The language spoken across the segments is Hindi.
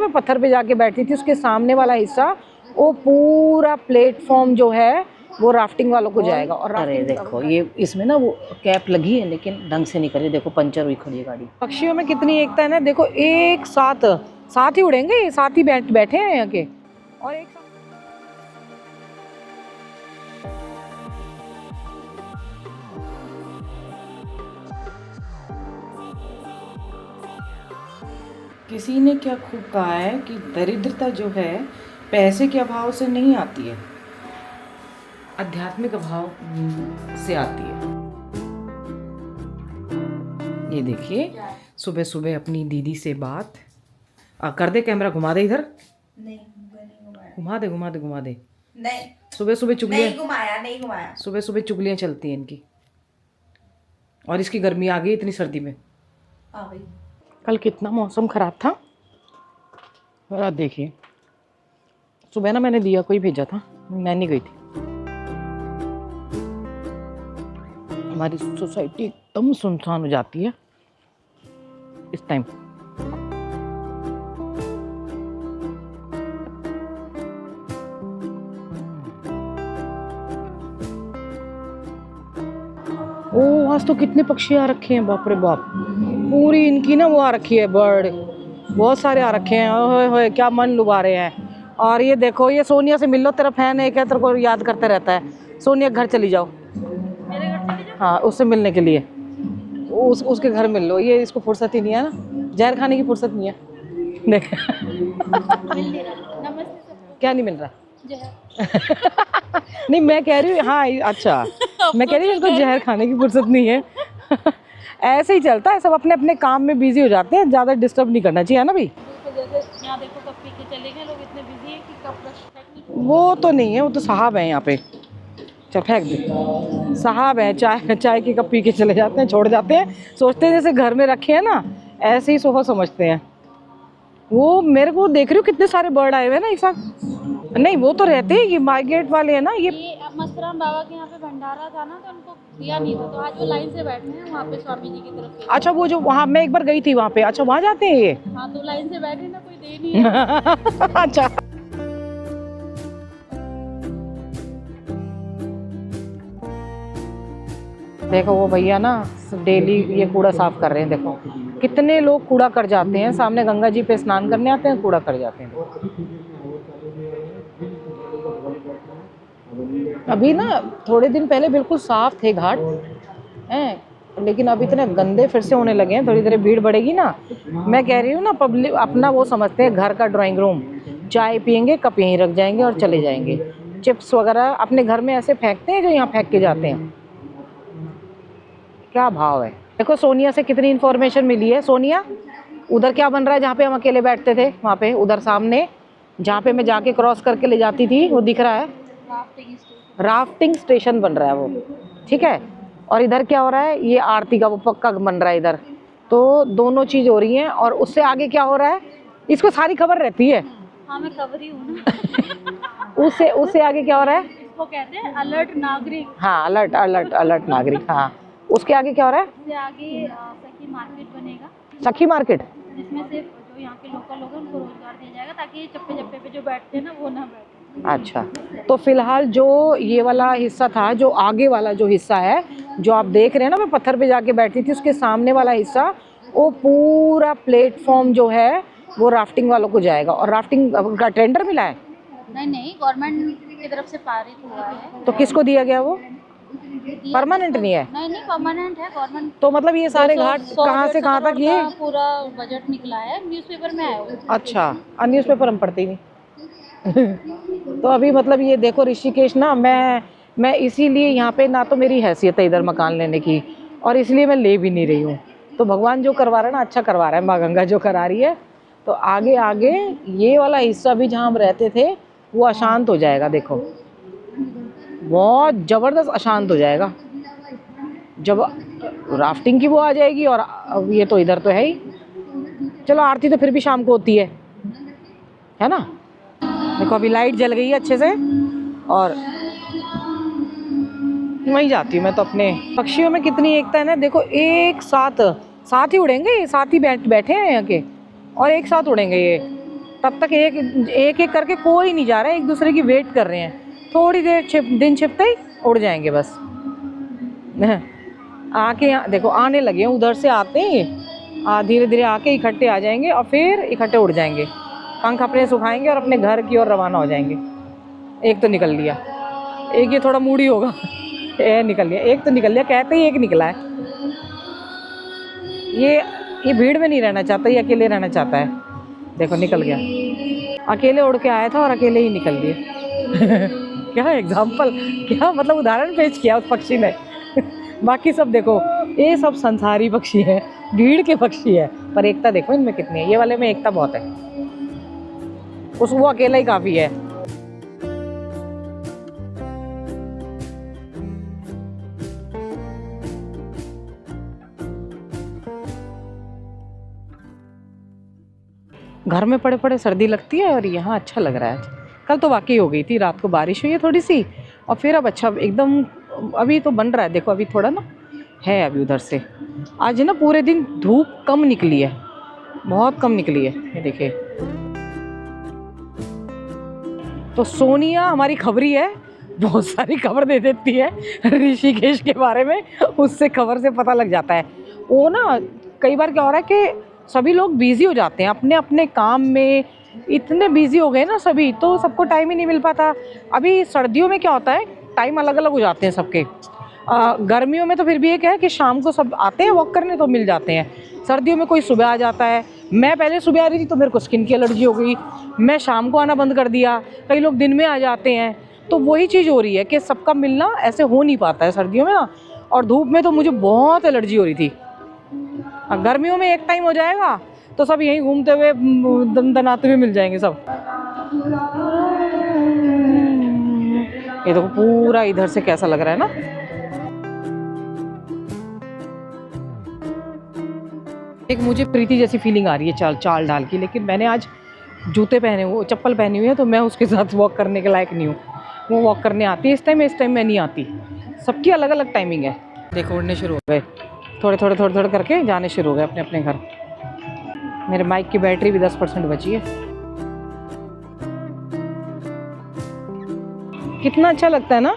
मैं पत्थर पे जाके बैठी थी, उसके सामने वाला हिस्सा वो पूरा प्लेटफॉर्म जो है वो राफ्टिंग वालों को जाएगा। और अरे देखो ये इसमें ना वो कैप लगी है लेकिन ढंग से नहीं करी, देखो पंचर हुई खड़ी है गाड़ी। पक्षियों में कितनी एकता है ना, देखो एक साथ साथ ही उड़ेंगे, ये साथ ही बैठे हैं यहाँ के और एक साथ। किसी ने क्या खूब कहा है कि दरिद्रता जो है पैसे के अभाव से नहीं आती है, आध्यात्मिक अभाव से आती है। ये देखिए सुबह सुबह अपनी दीदी से बात कर दे, कैमरा घुमा दे इधर, नहीं घुमा दे नहीं, सुबह सुबह चुगलियाँ, नहीं घुमाया। सुबह सुबह चुगलियाँ चलती हैं इनकी। और इसकी गर्मी आ गई इतनी सर्दी में। आ गई। कल कितना मौसम ख़राब था, और आप देखिए सुबह ना मैंने दिया कोई भेजा था, नैनी गई थी। हमारी सोसाइटी एकदम सुनसान हो जाती है इस टाइम। ओ आज तो कितने पक्षी आ रखे हैं, बाप रे बाप, पूरी इनकी ना वो आ रखी है, बर्ड बहुत सारे आ रखे हैं। ओए होए क्या मन लुभा रहे हैं। और ये देखो ये सोनिया से मिल लो, तेरा फैन है क्या, तेरे को याद करते रहता है। सोनिया घर चली जाओ, मेरे घर चले जाओ। हाँ उससे मिलने के लिए उसके घर मिल लो, ये इसको फुर्सत ही नहीं है ना, जहर खाने की फुर्सत नहीं है। देख क्या नहीं मिल रहा नहीं मैं कह रही हूँ, हाँ अच्छा मैं कह रही हूँ इसको जहर खाने की फुर्सत नहीं है। ऐसे ही चलता है, सब अपने अपने काम में बिजी हो जाते हैं, ज़्यादा डिस्टर्ब नहीं करना चाहिए, है ना भाई। जैसे यहाँ देखो कब पी के चले गए लोग, इतने बिजी हैं कि कब फ्रेश। वो तो नहीं है, वो तो साहब हैं यहाँ पे, चल फेंक दे, साहब हैं, चाय की कप पी के चले जाते हैं, छोड़ जाते हैं, सोचते हैं जैसे घर में रखे हैं ना, ऐसे ही सोफा समझते हैं। वो मेरे को देख रही हूँ कितने सारे बर्ड आए हुए हैं ना एक साथ। नहीं वो तो रहते हैं, ये मार्केट वाले हैं ना ये मस्तराम बाबा के यहाँ पे भंडारा था ना, तो उनको दिया नहीं था, तो आज वो लाइन से बैठे हैं वहाँ पे स्वामी जी की तरफ से। अच्छा वो जो वहाँ मैं एक बार गई थी वहाँ पे, अच्छा वहाँ जाते हैं ये। हाँ तो लाइन से बैठे ना, कोई दे नहीं है। अच्छा देखो वो भैया ना डेली ये कूड़ा साफ कर रहे हैं, देखो कितने लोग कूड़ा कर जाते हैं, सामने गंगा जी पे स्नान करने आते हैं, कूड़ा कर जाते हैं। अभी ना थोड़े दिन पहले बिल्कुल साफ थे घाट हैं, लेकिन अब इतने गंदे फिर से होने लगे हैं, थोड़ी देर भीड़ बढ़ेगी ना। मैं कह रही हूँ ना, पब्लिक अपना वो समझते हैं घर का ड्राइंग रूम, चाय पियेंगे कप यहीं रख जाएंगे और चले जाएंगे। चिप्स वगैरह अपने घर में ऐसे फेंकते हैं जो यहाँ फेंक के जाते हैं। क्या भाव है। देखो सोनिया से कितनी इन्फॉर्मेशन मिली है। सोनिया उधर क्या बन रहा है, जहाँ पे हम अकेले बैठते थे वहाँ पे, उधर सामने जहाँ पे मैं जाके क्रॉस करके ले जाती थी, वो दिख रहा है राफ्टिंग स्टेशन बन रहा है वो, ठीक है। और इधर क्या हो रहा है, ये आरती का वो पक्का बन रहा है इधर, तो दोनों चीज़ हो रही हैं। और उससे आगे क्या हो रहा है, इसको सारी खबर रहती है। हाँ मैं खबर ही हूँ ना। उससे आगे क्या हो रहा है, इसको कहते हैं अलर्ट नागरिक। हाँ अलर्ट नागरिक, हाँ। उसके आगे क्या हो रहा है, इससे आगे सखी मार्केट बनेगा, सखी मार्केट, जिसमें से जो यहाँ के लोकल लोग हैं उनको रोजगार दिया जाएगा, ताकि ये चप्पे चप्पे पे जो बैठते हैं ना वो ना बैठे। अच्छा तो फिलहाल जो ये वाला हिस्सा था, जो आगे वाला जो हिस्सा है जो आप देख रहे हैं ना, मैं पत्थर पे जाके बैठी थी, उसके सामने वाला हिस्सा वो पूरा प्लेटफॉर्म जो है वो राफ्टिंग वालों को जाएगा। और राफ्टिंग का टेंडर मिला है? नहीं गवर्नमेंट की तरफ से पारित हुआ है। तो किसको दिया गया वो? परमानेंट नहीं है? नहीं परमानेंट है गवर्नमेंट। तो मतलब ये सारे घाट कहाँ से कहाँ तक, ये पूरा बजट निकला है, न्यूज़पेपर में आया हुआ। अच्छा न्यूज़पेपर हम पढ़ते ही नहीं। तो अभी मतलब ये देखो ऋषिकेश ना, मैं इसीलिए यहाँ पे ना तो मेरी हैसियत है इधर मकान लेने की, और इसलिए मैं ले भी नहीं रही हूँ। तो भगवान जो करवा रहा है ना, अच्छा करवा रहा है, माँ गंगा जो करा रही है। तो आगे आगे ये वाला हिस्सा भी जहाँ हम रहते थे वो अशांत हो जाएगा, देखो बहुत ज़बरदस्त अशांत हो जाएगा जब राफ्टिंग की वो आ जाएगी। और अब ये तो इधर तो है ही। चलो आरती तो फिर भी शाम को होती है ना। देखो अभी लाइट जल गई है अच्छे से, और वहीं जाती हूँ मैं तो अपने। पक्षियों में कितनी एकता है ना, देखो एक साथ ही उड़ेंगे, साथ ही बैठे हैं यहाँ के, और एक साथ उड़ेंगे ये। तब तक एक एक एक करके कोई नहीं जा रहा है, एक दूसरे की वेट कर रहे हैं। थोड़ी देर दिन छिपते ही उड़ जाएंगे बस। आके देखो आने लगे हैं, उधर से आते हैं, धीरे धीरे आके इकट्ठे आ जाएंगे और फिर इकट्ठे उड़ जाएंगे, पंख अपने सुखाएंगे और अपने घर की ओर रवाना हो जाएंगे। एक तो निकल लिया, एक ये थोड़ा मूडी होगा, ये निकल लिया, एक तो निकल लिया, कहते ही एक निकला है। ये भीड़ में नहीं रहना चाहता, ये अकेले रहना चाहता है। देखो निकल गया, अकेले उड़ के आया था और अकेले ही निकल दिया। क्या एग्जाम्पल, क्या मतलब उदाहरण पेश किया उस पक्षी ने। बाकी सब देखो, ये सब संसारी पक्षी है, भीड़ के पक्षी है, पर एकता देखो इनमें कितनी है। ये वाले में एकता बहुत है, वो अकेला ही काफ़ी है। घर में पड़े पड़े सर्दी लगती है और यहाँ अच्छा लग रहा है। कल तो वाकई हो गई थी, रात को बारिश हुई है थोड़ी सी, और फिर अब अच्छा एकदम अभी तो बन रहा है। देखो अभी थोड़ा ना है अभी उधर से। आज ना पूरे दिन धूप कम निकली है, बहुत कम निकली है। ये देखिए, तो सोनिया हमारी खबरी है, बहुत सारी खबर दे देती है ऋषिकेश के बारे में, उससे खबर से पता लग जाता है। वो ना कई बार क्या हो रहा है कि सभी लोग बिजी हो जाते हैं अपने अपने काम में, इतने बिजी हो गए ना सभी, तो सबको टाइम ही नहीं मिल पाता। अभी सर्दियों में क्या होता है, टाइम अलग अलग हो जाते हैं सबके। गर्मियों में तो फिर भी एक है कि शाम को सब आते हैं वॉक करने तो मिल जाते हैं। सर्दियों में कोई सुबह आ जाता है, मैं पहले सुबह आ रही थी तो मेरे को स्किन की एलर्जी हो गई, मैं शाम को आना बंद कर दिया। कई लोग दिन में आ जाते हैं, तो वही चीज़ हो रही है कि सबका मिलना ऐसे हो नहीं पाता है सर्दियों में ना। और धूप में तो मुझे बहुत एलर्जी हो रही थी। गर्मियों में एक टाइम हो जाएगा तो सब यहीं घूमते हुए दनाते हुए मिल जाएंगे सब। ये देखो पूरा इधर से कैसा लग रहा है ना। एक मुझे प्रीति जैसी फीलिंग आ रही है चाल डाल की, लेकिन मैंने आज जूते पहने हुए, चप्पल पहनी हुई है, तो मैं उसके साथ वॉक करने के लायक नहीं हूँ। वो वॉक करने आती है इस टाइम मैं नहीं आती। सबकी अलग अलग टाइमिंग है। देखो उड़ने शुरू हो गए, थोड़े थोड़े करके जाने शुरू हो गए अपने अपने घर। मेरे माइक की बैटरी भी 10% बची है। कितना अच्छा लगता है ना।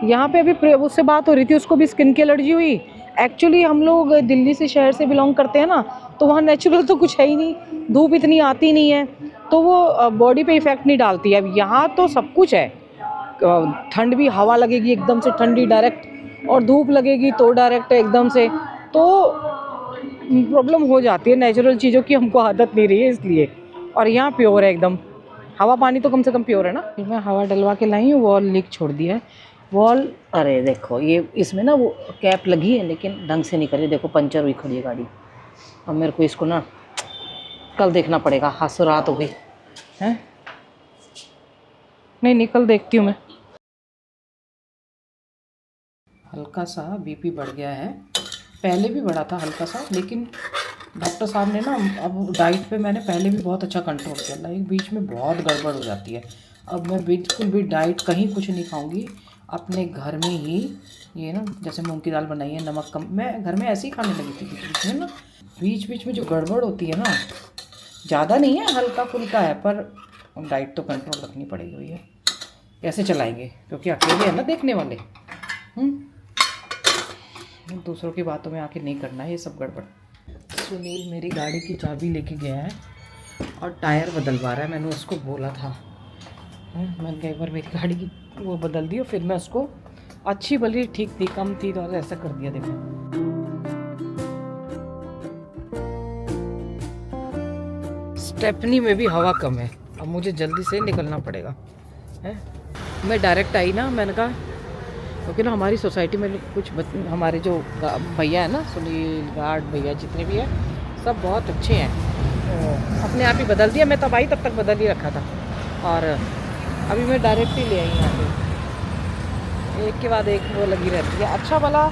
यहाँ पे अभी उससे बात हो रही थी, उसको भी स्किन की एलर्जी हुई। एक्चुअली हम लोग दिल्ली से शहर से बिलोंग करते हैं ना, तो वहाँ नेचुरल तो कुछ है ही नहीं, धूप इतनी आती नहीं है, तो वो बॉडी पे इफ़ेक्ट नहीं डालती है। अब यहाँ तो सब कुछ है, ठंड भी, हवा लगेगी एकदम से ठंडी डायरेक्ट, और धूप लगेगी तो डायरेक्ट एकदम से, तो प्रॉब्लम हो जाती है। नेचुरल चीज़ों की हमको आदत नहीं रही है इसलिए। और यहाँ प्योर है एकदम, हवा पानी तो कम से कम प्योर है ना। मैं हवा डलवा के लाई हूँ, वॉल लीक छोड़ दिया है वॉल। अरे देखो ये इसमें ना वो कैप लगी है लेकिन ढंग से नहीं करी, देखो पंचर हुई खड़ी है गाड़ी। अब मेरे को इसको ना कल देखना पड़ेगा, हाथ रात हो गई है। नहीं कल देखती हूँ मैं। हल्का सा बीपी बढ़ गया है, पहले भी बढ़ा था हल्का सा, लेकिन डॉक्टर साहब ने ना, अब डाइट पे मैंने पहले भी बहुत अच्छा कंट्रोल किया, लाइक बीच में बहुत गड़बड़ हो जाती है। अब मैं बिल्कुल भी डाइट कहीं कुछ नहीं खाऊंगी, अपने घर में ही ये ना, जैसे मूंग की दाल बनाई है, नमक कम, मैं घर में ऐसे ही खाने लगी थी। बीच में ना, बीच में जो गड़बड़ होती है ना, ज़्यादा नहीं है, हल्का फुल्का है, पर डाइट तो कंट्रोल रखनी पड़ेगी भैया। कैसे चलाएंगे, क्योंकि अकेले है ना देखने वाले। दूसरों की बातों में आके नहीं करना है ये सब गड़बड़। सुनील मेरी गाड़ी की चाबी लेके गया है और टायर बदलवा रहा है। मैंने उसको बोला था, मैंने कई बार मेरी गाड़ी की वो बदल दी और फिर मैं उसको, अच्छी भली ठीक थी, कम थी तो ऐसा कर दिया। देखो स्टेपनी में भी हवा कम है, अब मुझे जल्दी से निकलना पड़ेगा है। मैं डायरेक्ट आई ना, मैंने कहा क्योंकि ना हमारी सोसाइटी में कुछ हमारे जो भैया है ना, सुनील गार्ड भैया जितने भी हैं, सब बहुत अच्छे हैं। तो अपने आप ही बदल दिया, मैं तब आई तब तक बदल ही रखा था, और अभी मैं डायरेक्ट ही ले आई यहाँ पे। एक के बाद एक वो लगी रहती है। अच्छा भला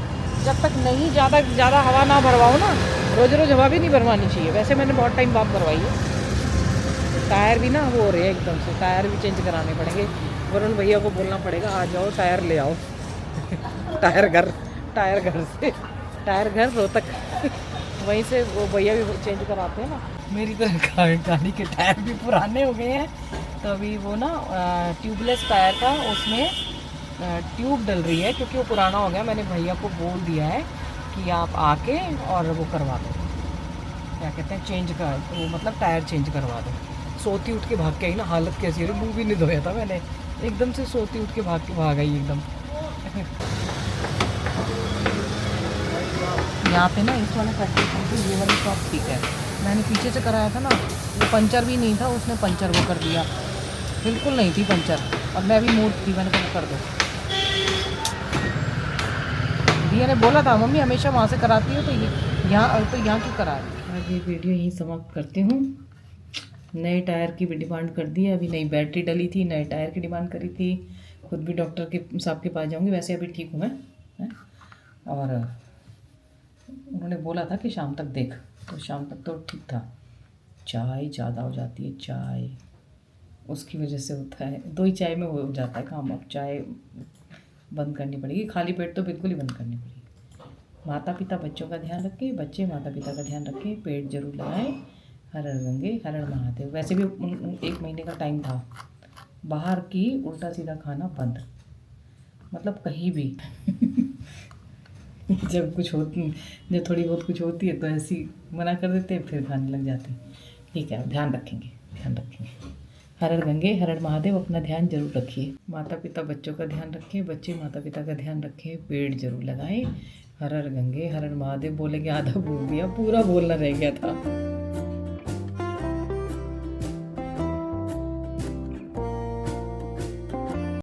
जब तक नहीं ज़्यादा हवा ना भरवाओ ना, रोज़ हवा भी नहीं भरवानी चाहिए। वैसे मैंने बहुत टाइम बाद भरवाई है। टायर भी ना वो हो रहे हैं एकदम से, टायर भी चेंज कराने पड़ेंगे। वरुण भैया को बोलना पड़ेगा, आ जाओ टायर ले आओ। टायर घर रोहतक वहीं से वो भैया भी चेंज कराते हैं ना। मेरी तरह गाड़ी के टायर भी पुराने हो गए हैं, तो अभी वो ना ट्यूबलेस टायर था, उसमें ट्यूब डल रही है क्योंकि वो पुराना हो गया। मैंने भैया को बोल दिया है कि आप आके और वो करवा दो, क्या कहते हैं, चेंज कर, वो मतलब टायर चेंज करवा दो। सोती उठ के भाग के आई ना, हालत कैसी हो रही, मुँह भी नहीं धोया था मैंने, एकदम से सोती उठ के भाग आई एकदम। यहाँ पे ना इस वाले पेट्रोल पंप पे ये वाली शॉप ठीक है। मैंने पीछे से कराया था ना, वो पंचर भी नहीं था, उसने पंचर वो कर दिया, बिल्कुल नहीं थी पंचर, और मैं भी मूड थी, मैंने कहा कर दो। दिया ने बोला था मम्मी हमेशा वहाँ से कराती हो, तो यहाँ क्यों करा रही। आज ये वीडियो यहीं समाप्त करती हूँ। नए टायर की भी डिमांड कर दी है, अभी नई बैटरी डली थी, नए टायर की डिमांड करी थी। खुद भी डॉक्टर के साहब के पास जाऊँगी, वैसे अभी ठीक हूँ मैं, है? और उन्होंने बोला था कि शाम तक देख, तो शाम तक तो ठीक था। चाय ज़्यादा हो जाती है, चाय उसकी वजह से होता है, 2 ही चाय में हो जाता है काम। अब चाय बंद करनी पड़ेगी, खाली पेट तो बिल्कुल ही बंद करनी पड़ेगी। माता पिता बच्चों का ध्यान रखें, बच्चे माता पिता का ध्यान रखें, पेड़ जरूर लगाएं। हर हर गंगे हर हर महादेव। वैसे भी 1 महीने का टाइम था, बाहर की उल्टा सीधा खाना बंद, मतलब कहीं भी जब थोड़ी बहुत कुछ होती है तो ऐसी मना कर देते हैं, फिर खाने लग जाते हैं। ठीक है, ध्यान रखेंगे, ध्यान रखेंगे। हर हर गंगे हर हर महादेव। अपना ध्यान जरूर रखिए, माता पिता बच्चों का ध्यान रखें, बच्चे माता पिता का ध्यान रखें, पेड़ जरूर लगाएं। हर हर गंगे हर हर महादेव बोलेंगे, आधा बोल दिया, पूरा बोलना रह गया था।